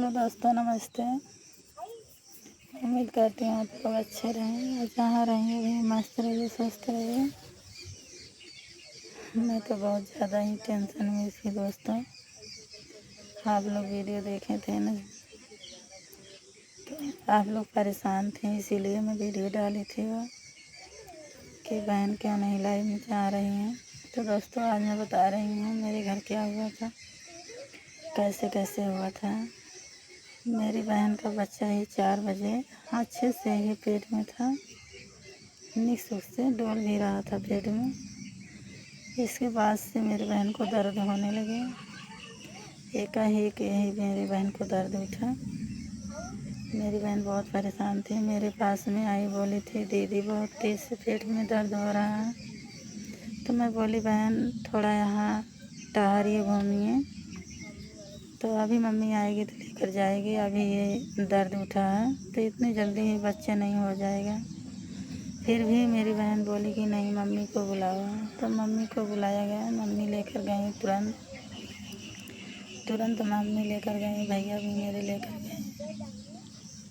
Hello दोस्तों, नमस्ते। उम्मीद करती हूँ आप लोग अच्छे रहें और जहाँ रहेंगे भी मस्त रहिए, स्वस्थ रहिए। मैं तो बहुत ज़्यादा ही टेंशन में थी दोस्तों। आप लोग वीडियो देखे थे ना, तो आप लोग परेशान थे, इसीलिए मैं वीडियो डाली थी वो कि बहन क्यों नहीं लाइव में जा रही हैं। तो दोस्तों आज मैं बता रही हूँ मेरे घर क्या हुआ था, कैसे कैसे हुआ था। मेरी बहन का बच्चा ही 4 बजे अच्छे से ही पेट में था, निक सुख से डोल भी रहा था पेट में। इसके बाद से मेरी बहन को दर्द होने लगे। एकाएक यही मेरी बहन को दर्द उठा। मेरी बहन बहुत परेशान थी, मेरे पास में आई, बोली थी दीदी बहुत तेज़ से पेट में दर्द हो रहा है। तो मैं बोली बहन थोड़ा यहाँ टहरिए, घूमिए, तो अभी मम्मी आएगी तो लेकर जाएगी, अभी ये दर्द उठा है तो इतनी जल्दी ही बच्चा नहीं हो जाएगा। फिर भी मेरी बहन बोली कि नहीं मम्मी को बुलाओ, तो मम्मी को बुलाया गया। मम्मी लेकर गई, तुरंत मम्मी लेकर गई, भैया भी मेरे लेकर गए।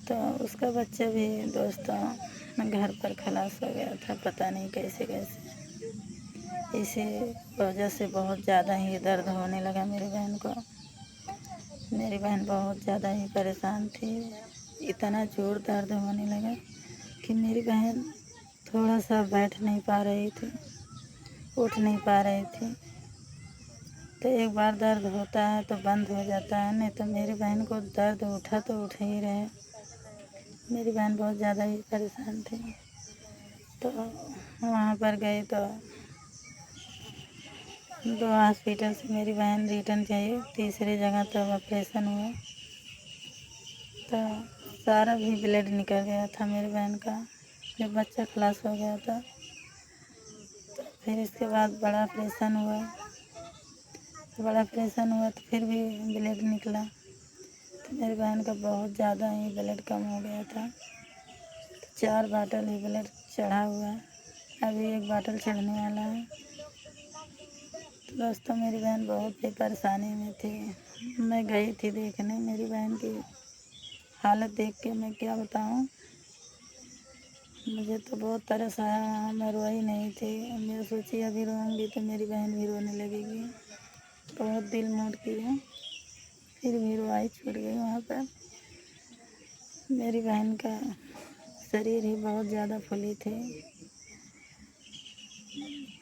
तो उसका बच्चा भी दोस्तों घर पर खलास हो गया था, पता नहीं कैसे कैसे। इसी वजह से बहुत ज़्यादा ही दर्द होने लगा मेरी बहन को। मेरी बहन बहुत ज़्यादा ही परेशान थी, इतना ज़ोर दर्द होने लगा कि मेरी बहन थोड़ा सा बैठ नहीं पा रही थी, उठ नहीं पा रही थी। तो एक बार दर्द होता है तो बंद हो जाता है, नहीं तो मेरी बहन को दर्द उठा तो उठ ही रहे। मेरी बहन बहुत ज़्यादा ही परेशान थी। तो वहाँ पर गए तो 2 हॉस्पिटल से मेरी बहन रिटर्न गई, तीसरी जगह तो ऑपरेशन हुआ। तो सारा भी ब्लड निकल गया था मेरी बहन का, जब बच्चा खलास हो गया था। तो फिर इसके बाद बड़ा ऑपरेशन हुआ, तो फिर भी ब्लड निकला। तो मेरी बहन का बहुत ज़्यादा ही ब्लड कम हो गया था। तो 4 बाटल ही ब्लड चढ़ा हुआ है, अभी 1 बाटल चढ़ने वाला है। तो दोस्तों मेरी बहन बहुत ही परेशानी में थी। मैं गई थी देखने, मेरी बहन की हालत देख के मैं क्या बताऊं, मुझे तो बहुत तरस आया। मैं रोई नहीं थी, मैं सोची अभी रोऊंगी तो मेरी बहन भी रोने लगेगी। बहुत दिल मोड़ किया, फिर भी रुआई छूट गई वहाँ पर। मेरी बहन का शरीर ही बहुत ज़्यादा फूली थी।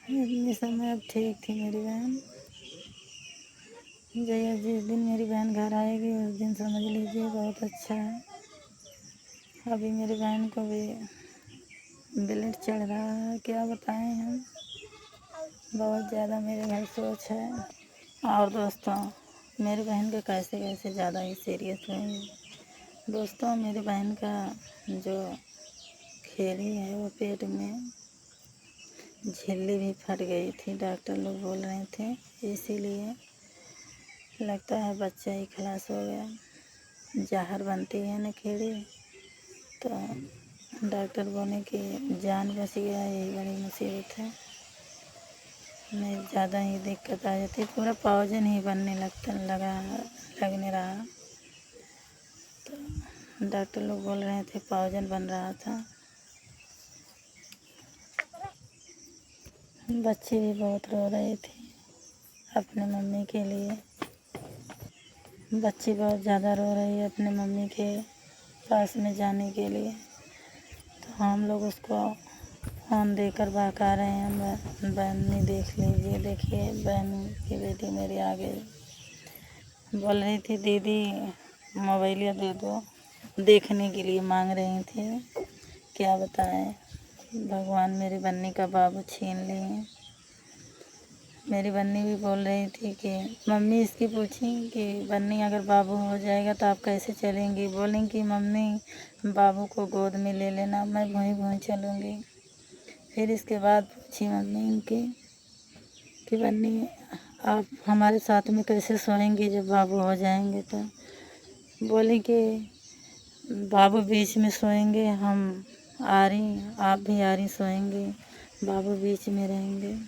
इतने समय अब ठीक थी मेरी बहन। जिस दिन मेरी बहन घर आएगी उस दिन समझ लीजिए बहुत अच्छा है। अभी मेरी बहन को भी ब्लड चढ़ रहा है, क्या बताएं हम, बहुत ज़्यादा मेरे घर सोच है। और दोस्तों मेरी बहन के कैसे कैसे ज़्यादा ही सीरियस हुए। दोस्तों मेरी बहन का जो खेली है वो पेट में झिल्ली भी फट गई थी, डॉक्टर लोग बोल रहे थे, इसीलिए लगता है बच्चा ही खलास हो गया। जहर बनती है ना खेड़ी, तो डॉक्टर बोले कि जान बच गया, यही बड़ी मुसीबत है। नहीं ज़्यादा ही दिक्कत आ जाती, पूरा पॉइजन ही बनने लगने रहा। तो डॉक्टर लोग बोल रहे थे पॉइजन बन रहा था। बच्ची भी बहुत रो रही थी अपने मम्मी के लिए। बच्ची बहुत ज़्यादा रो रही है अपने मम्मी के पास में जाने के लिए। तो हम लोग उसको फ़ोन देकर बहका रहे हैं, बहनी देख लीजिए, देखिए बहन की बेटी मेरी आ गई। बोल रही थी दीदी मोबाइल दे दो, देखने के लिए मांग रही थी। क्या बताएं, भगवान मेरी बन्नी का बाबू छीन लिए। मेरी बन्नी भी बोल रही थी कि मम्मी इसकी पूछी कि बन्नी अगर बाबू हो जाएगा तो आप कैसे चलेंगी। बोलेंगी कि मम्मी बाबू को गोद में ले लेना, मैं भूई भूई चलूँगी। फिर इसके बाद पूछी मम्मी इनकी कि बन्नी आप हमारे साथ में कैसे सोएंगी जब बाबू हो जाएंगे। तो बोली कि बाबू बीच में सोएंगे, हम आरी आप भी आरी सोएंगे, बाबू बीच में रहेंगे।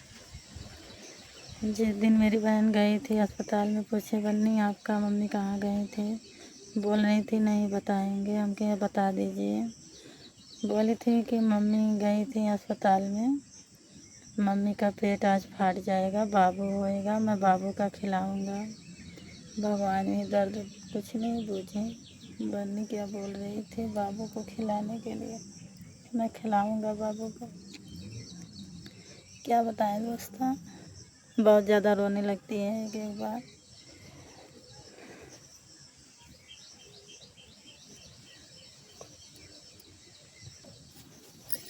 जिस दिन मेरी बहन गई थी अस्पताल में, पूछे बन्नी आपका मम्मी कहाँ गए थे। बोल रही थी नहीं बताएंगे, हम कहे बता दीजिए। बोली थी कि मम्मी गई थी अस्पताल में, मम्मी का पेट आज फाट जाएगा, बाबू होएगा, मैं बाबू का खिलाऊंगा। भगवान ही दर्द कुछ नहीं बूझे। बन्नी क्या बोल रही थी बाबू को खिलाने के लिए, मैं खिलाऊंगा बाबू को। क्या बताएं दोस्तों, बहुत ज़्यादा रोने लगती है एक बार।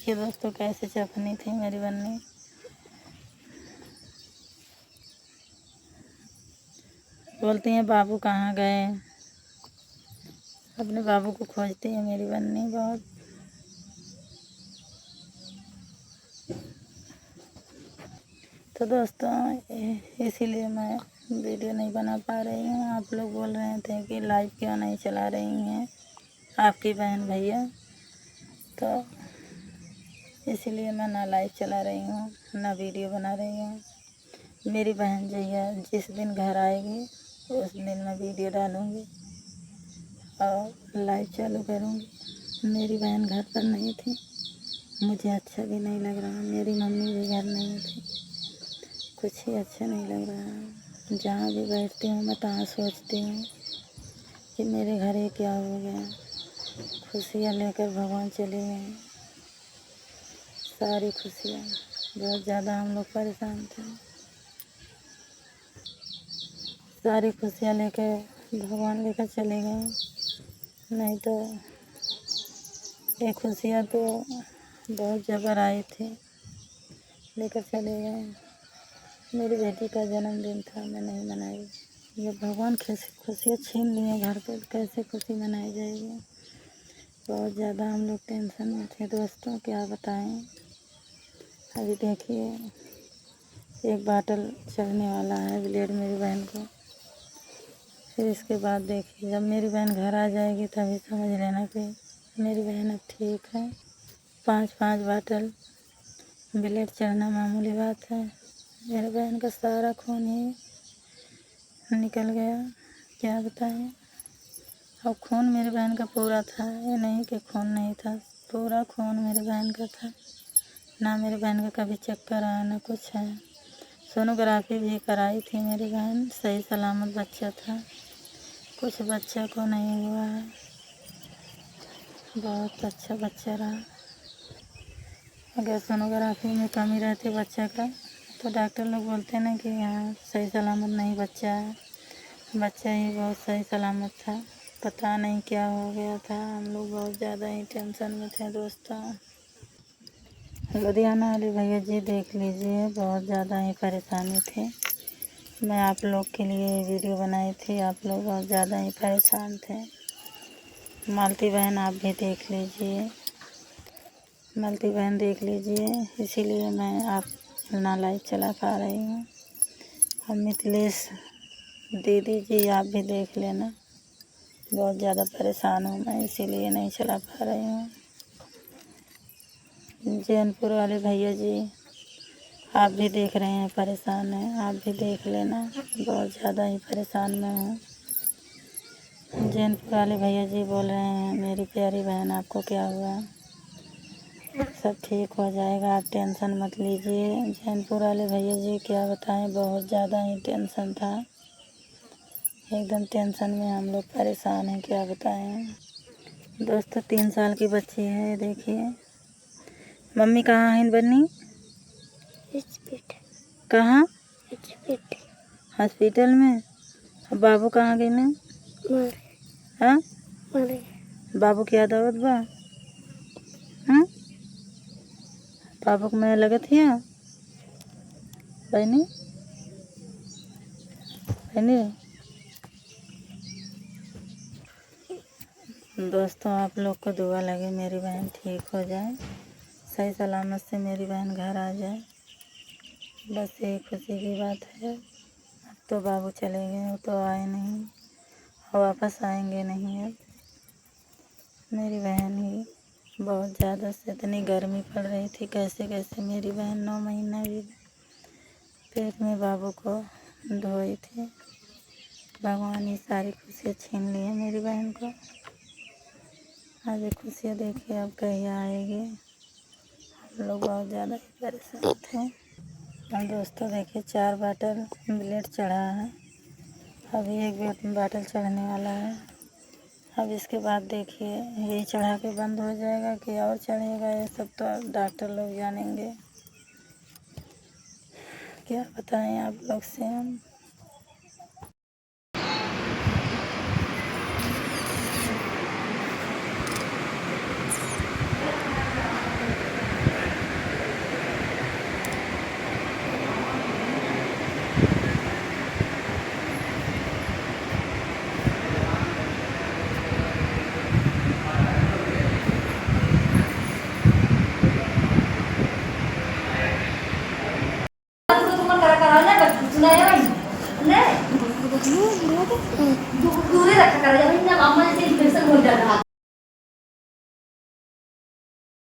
ये दोस्तों कैसे चपनी थी मेरी बन्नी। बोलती हैं बाबू कहाँ गए, अपने बाबू को खोजती है मेरी बन्नी बहुत। तो दोस्तों इसीलिए मैं वीडियो नहीं बना पा रही हूँ। आप लोग बोल रहे थे कि लाइव क्यों नहीं चला रही हैं आपकी बहन भैया, तो इसीलिए मैं ना लाइव चला रही हूँ ना वीडियो बना रही हूँ। मेरी बहन भैया जिस दिन घर आएगी उस दिन मैं वीडियो डालूँगी और लाइव चालू करूँगी। मेरी बहन घर पर नहीं थी, मुझे अच्छा भी नहीं लग रहा, मेरी मम्मी भी घर नहीं थी, कुछ ही अच्छा नहीं लग रहा। जहाँ भी बैठती हूँ मैं तहाँ सोचती हूँ कि मेरे घर ये क्या हो गया। खुशियाँ लेकर भगवान चले गए, सारी खुशियाँ। बहुत ज़्यादा हम लोग परेशान थे, सारी खुशियाँ लेकर भगवान लेकर चले गए। नहीं तो ये खुशियाँ तो बहुत जबर आई थी, लेकर चले गए। मेरी बेटी का जन्मदिन था, मैं नहीं मनाई। ये भगवान कैसे खुशियाँ छीन लिए घर पे, कैसे खुशी मनाई जाएगी। बहुत ज़्यादा हम लोग टेंशन में थे दोस्तों, क्या बताएं। अभी देखिए एक बाटल चढ़ने वाला है ब्लेड मेरी बहन को, फिर इसके बाद देखिए जब मेरी बहन घर आ जाएगी तभी समझ लेना कि मेरी बहन अब ठीक है। 5-5 बाटल ब्लेड चढ़ना मामूली बात है। मेरी बहन का सारा खून ही निकल गया, क्या बताएं। और खून मेरी बहन का पूरा था, ये नहीं कि खून नहीं था, पूरा खून मेरी बहन का था। ना मेरी बहन का कभी चक्कर आया ना कुछ है। सोनोग्राफी भी कराई थी मेरी बहन, सही सलामत बच्चा था, कुछ बच्चा को नहीं हुआ है, बहुत अच्छा बच्चा रहा। अगर सोनोग्राफी में कमी रहती बच्चा का तो डॉक्टर लोग बोलते हैं ना कि हाँ सही सलामत नहीं बच्चा है। बच्चा ही बहुत सही सलामत था, पता नहीं क्या हो गया था। हम लोग बहुत ज़्यादा ही टेंशन में थे दोस्तों। लुधियाना वाले भैया जी देख लीजिए, बहुत ज़्यादा ही परेशानी थी। मैं आप लोग के लिए वीडियो बनाई थी, आप लोग बहुत ज़्यादा ही परेशान थे। मालती बहन आप भी देख लीजिए, मालती बहन देख लीजिए, इसीलिए मैं आप ना लाइव चला पा रही हूँ। और मिथिलेश दीदी जी आप भी देख लेना, बहुत ज़्यादा परेशान हूँ मैं, इसीलिए नहीं चला पा रही हूँ। जैनपुर वाले भैया जी आप भी देख रहे हैं परेशान हैं, आप भी देख लेना, बहुत ज़्यादा ही परेशान मैं हूँ। जैनपुर वाले भैया जी बोल रहे हैं मेरी प्यारी बहन आपको क्या हुआ, सब ठीक हो जाएगा, आप टेंशन मत लीजिए। जैनपुर वाले भैया जी क्या बताएं, बहुत ज़्यादा ही टेंशन था, एकदम टेंशन में हम लोग परेशान हैं, क्या बताएं। दोस्तों 3 साल की बच्ची है, देखिए। मम्मी कहाँ है बन्नी, कहाँ, हॉस्पिटल में। बाबू कहाँ गए ना, हाँ बाबू की आदत बा, हाँ बाबू को मैं लगत हिया बहनी बहनी। दोस्तों आप लोग को दुआ लगे मेरी बहन ठीक हो जाए, सही सलामत से मेरी बहन घर आ जाए, बस यही खुशी की बात है। अब तो बाबू चले गए, वो तो आए नहीं और वापस आएंगे नहीं। अब मेरी बहन ही बहुत ज़्यादा से इतनी गर्मी पड़ रही थी, कैसे कैसे मेरी बहन 9 महीना भी पेट में बाबू को धोई थी। भगवान ये सारी खुशियाँ छीन ली है मेरी बहन को। आज ये खुशियाँ देखिए अब कहिया आएगी। हम लोग बहुत ज़्यादा ही परेशान थे। और दोस्तों देखिए 4 बाटल ब्लेड चढ़ा है, अभी एक बाटल चढ़ने वाला है। अब इसके बाद देखिए यही चढ़ा के बंद हो जाएगा कि और चढ़ेगा, ये सब तो डॉक्टर लोग जानेंगे। क्या बताएं आप लोग से हम। दूर ही रखा करा जब अम्मा जैसे इन्फेक्शन हो जाता है।